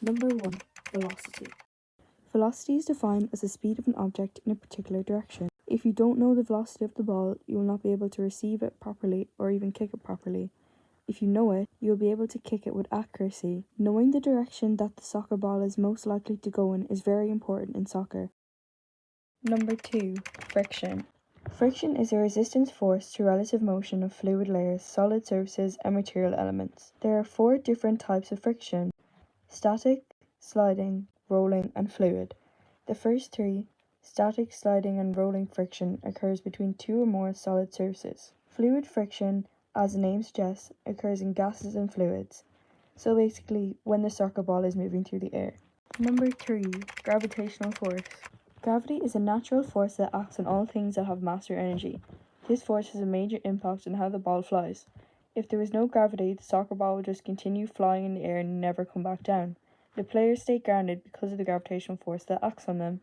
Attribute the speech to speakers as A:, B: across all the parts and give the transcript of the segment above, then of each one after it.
A: Number 1. Velocity. Velocity is defined as the speed of an object in a particular direction. If you don't know the velocity of the ball, you will not be able to receive it properly or even kick it properly. If you know it, you will be able to kick it with accuracy. Knowing the direction that the soccer ball is most likely to go in is very important in soccer. Number 2. Friction. Friction is a resistance force to relative motion of fluid layers, solid surfaces, and material elements. There are 4 different types of friction: static, sliding, rolling, and fluid. The first 3, static, sliding, and rolling friction, occurs between 2 or more solid surfaces. Fluid friction, as the name suggests, occurs in gases and fluids. So basically, when the soccer ball is moving through the air. Number 3. Gravitational force. Gravity is a natural force that acts on all things that have mass or energy. This force has a major impact on how the ball flies. If there was no gravity, the soccer ball would just continue flying in the air and never come back down. The players stay grounded because of the gravitational force that acts on them.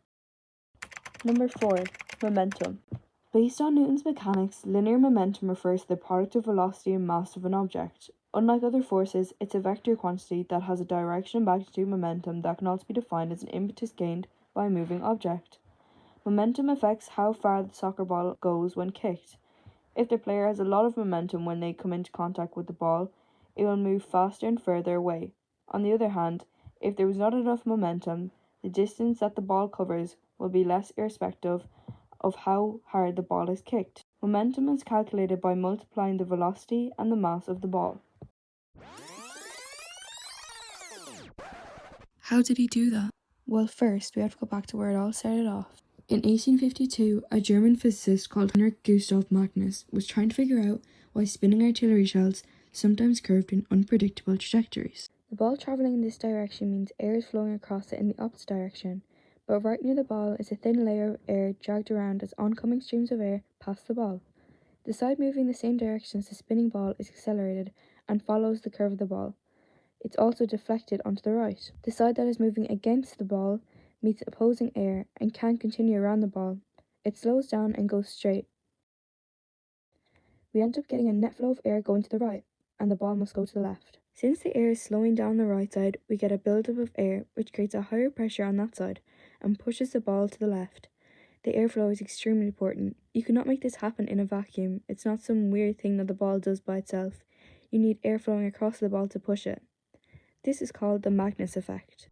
A: Number 4. Momentum. Based on Newton's mechanics, linear momentum refers to the product of velocity and mass of an object. Unlike other forces, it's a vector quantity that has a direction and magnitude momentum that can also be defined as an impetus gained by a moving object. Momentum affects how far the soccer ball goes when kicked. If the player has a lot of momentum when they come into contact with the ball, it will move faster and further away. On the other hand, if there was not enough momentum, the distance that the ball covers will be less irrespective of how hard the ball is kicked. Momentum is calculated by multiplying the velocity and the mass of the ball.
B: How did he do that?
A: Well, first, we have to go back to where it all started off. In 1852, a German physicist called Heinrich Gustav Magnus was trying to figure out why spinning artillery shells sometimes curved in unpredictable trajectories. The ball travelling in this direction means air is flowing across it in the opposite direction, but right near the ball is a thin layer of air dragged around as oncoming streams of air pass the ball. The side moving the same direction as the spinning ball is accelerated and follows the curve of the ball. It's also deflected onto the right. The side that is moving against the ball meets opposing air and can't continue around the ball. It slows down and goes straight. We end up getting a net flow of air going to the right, and the ball must go to the left. Since the air is slowing down the right side, we get a buildup of air which creates a higher pressure on that side and pushes the ball to the left. The airflow is extremely important. You cannot make this happen in a vacuum. It's not some weird thing that the ball does by itself. You need air flowing across the ball to push it. This is called the Magnus effect.